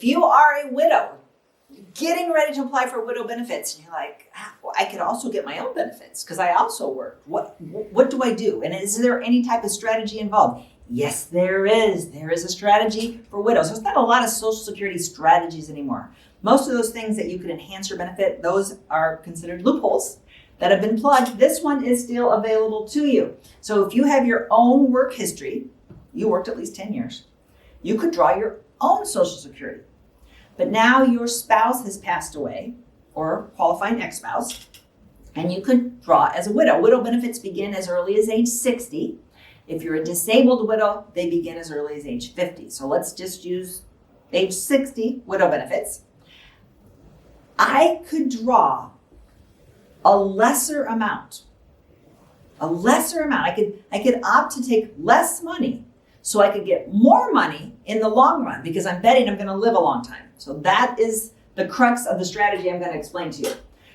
if you are a widow, getting ready to apply for widow benefits, and you're like, well, I could also get my own benefits because I also work. What do I do? And is there any type of strategy involved? Yes, there is. There is a strategy for widows. There's not a lot of Social Security strategies anymore. Most of those things that you could enhance your benefit, those are considered loopholes that have been plugged. This one is still available to you. So if you have your own work history, you worked at least 10 years, you could draw your own Social Security. But now your spouse has passed away, or qualifying ex-spouse, and you could draw as a widow. Widow benefits begin as early as age 60. If you're a disabled widow, they begin as early as age 50. So let's just use age 60 widow benefits. I could draw a lesser amount. I could opt to take less money so I could get more money in the long run because I'm betting I'm going to live a long time. So that is the crux of the strategy I'm going to explain to you.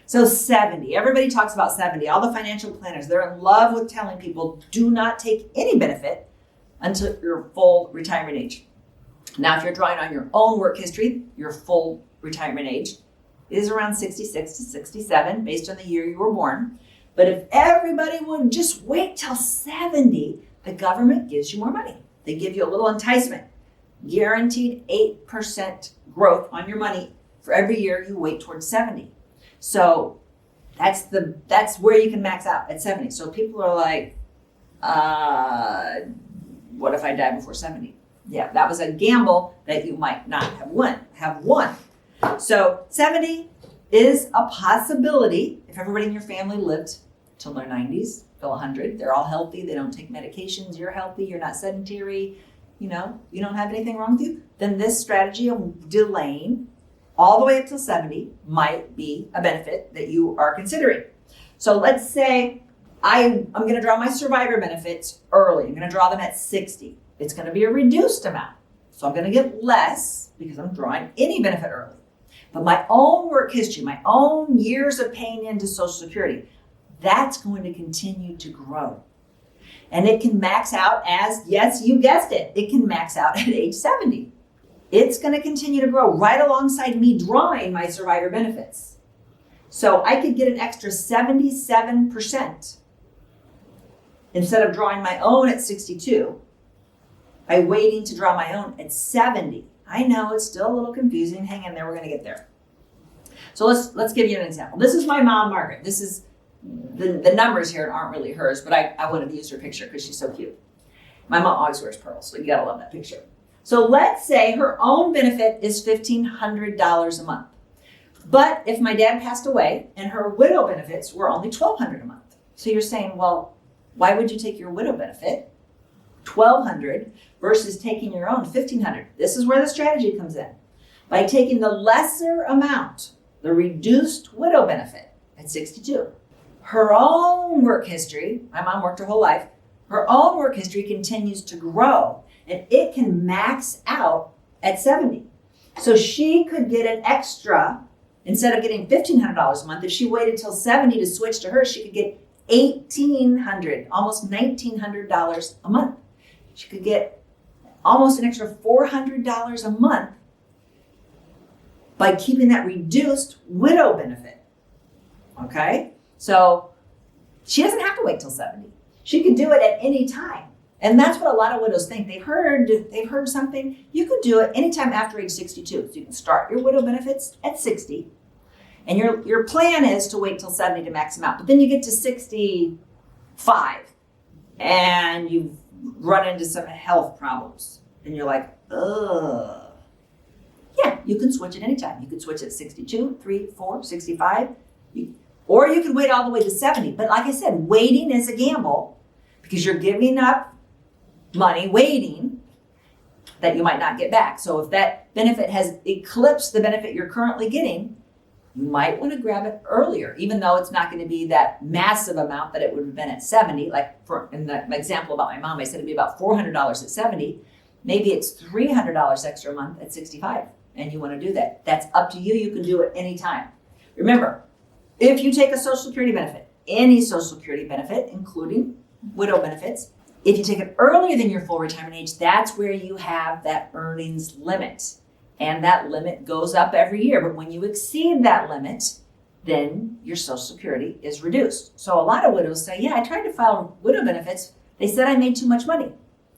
So 70, everybody talks about 70. All the financial planners, they're in love with telling people do not take any benefit until your full retirement age. Now, if you're drawing on your own work history, your full retirement age is around 66 to 67 based on the year you were born. But if everybody would just wait till 70, the government gives you more money. They give you a little enticement. Guaranteed 8% growth on your money for every year you wait towards 70. So that's where you can max out at 70. So people are like, what if I die before 70? Yeah, that was a gamble that you might not have won. So 70 is a possibility if everybody in your family lived till their 90s, till 100. They're all healthy. They don't take medications. You're healthy. You're not sedentary. You don't have anything wrong with you. Then this strategy of delaying all the way up till 70 might be a benefit that you are considering. So let's say I'm going to draw my survivor benefits early. I'm going to draw them at 60. It's going to be a reduced amount. So I'm going to get less because I'm drawing any benefit early. But my own work history, my own years of paying into Social Security, that's going to continue to grow. And it can max out as, yes, you guessed it can max out at age 70. It's going to continue to grow right alongside me drawing my survivor benefits. So I could get an extra 77% instead of drawing my own at 62 by waiting to draw my own at 70. I know it's still a little confusing. Hang in there, we're going to get there. So let's give you an example. This is my mom, Margaret. This is the numbers here aren't really hers, but I would have used her picture because she's so cute. My mom always wears pearls, so you gotta love that picture. So let's say her own benefit is $1,500 a month. But if my dad passed away and her widow benefits were only $1,200 a month. So you're saying, well, why would you take your widow benefit, $1,200, versus taking your own, $1,500? This is where the strategy comes in. By taking the lesser amount, the reduced widow benefit at 62. Her own work history, my mom worked her whole life, her own work history continues to grow, and it can max out at 70. So she could get an extra, instead of getting $1,500 a month, if she waited till 70 to switch to her, she could get $1,800, almost $1,900 a month. She could get almost an extra $400 a month by keeping that reduced widow benefit. Okay? So she doesn't have to wait till 70. She can do it at any time. And that's what a lot of widows think. They've heard something. You can do it anytime after age 62. So you can start your widow benefits at 60. And your plan is to wait till 70 to max them out. But then you get to 65 and you've run into some health problems. And you're like, ugh. Yeah, you can switch at any time. You could switch at 62, 3, 4, 65. Or you could wait all the way to 70. But like I said, waiting is a gamble because you're giving up money waiting that you might not get back. So if that benefit has eclipsed the benefit you're currently getting, you might want to grab it earlier, even though it's not going to be that massive amount that it would have been at 70. Like in the example about my mom, I said it'd be about $400 at 70. Maybe it's $300 extra a month at 65, and you want to do that. That's up to you. You can do it anytime. Remember, if you take a Social Security benefit, any Social Security benefit, including widow benefits, if you take it earlier than your full retirement age, that's where you have that earnings limit. And that limit goes up every year. But when you exceed that limit, then your Social Security is reduced. So a lot of widows say, yeah, I tried to file widow benefits. They said I made too much money.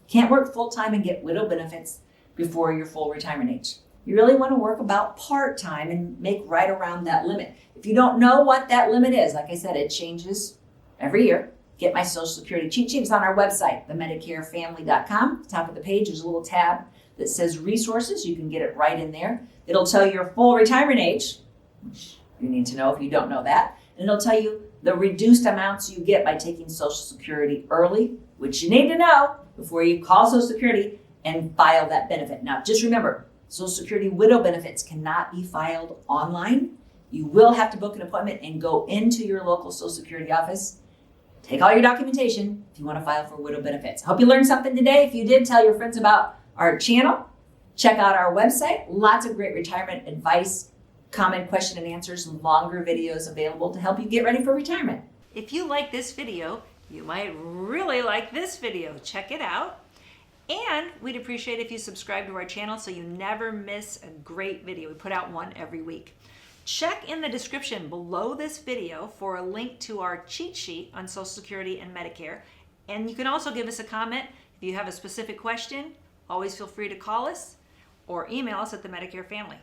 Can't work full-time and get widow benefits before your full retirement age. You really want to work about part-time and make right around that limit. If you don't know what that limit is, like I said, it changes every year. Get my Social Security cheat sheet. It's on our website, themedicarefamily.com. Top of the page, there's a little tab that says resources. You can get it right in there. It'll tell you your full retirement age, which you need to know if you don't know that. And it'll tell you the reduced amounts you get by taking Social Security early, which you need to know before you call Social Security and file that benefit. Now, just remember, Social Security widow benefits cannot be filed online. You will have to book an appointment and go into your local Social Security office. Take all your documentation if you want to file for widow benefits. Hope you learned something today. If you did, tell your friends about our channel. Check out our website. Lots of great retirement advice, comment, question, and answers, longer videos available to help you get ready for retirement. If you like this video, you might really like this video. Check it out. And we'd appreciate if you subscribe to our channel so you never miss a great video. We put out one every week. Check in the description below this video for a link to our cheat sheet on Social Security and Medicare. And you can also give us a comment if you have a specific question. Always feel free to call us or email us at the Medicare Family.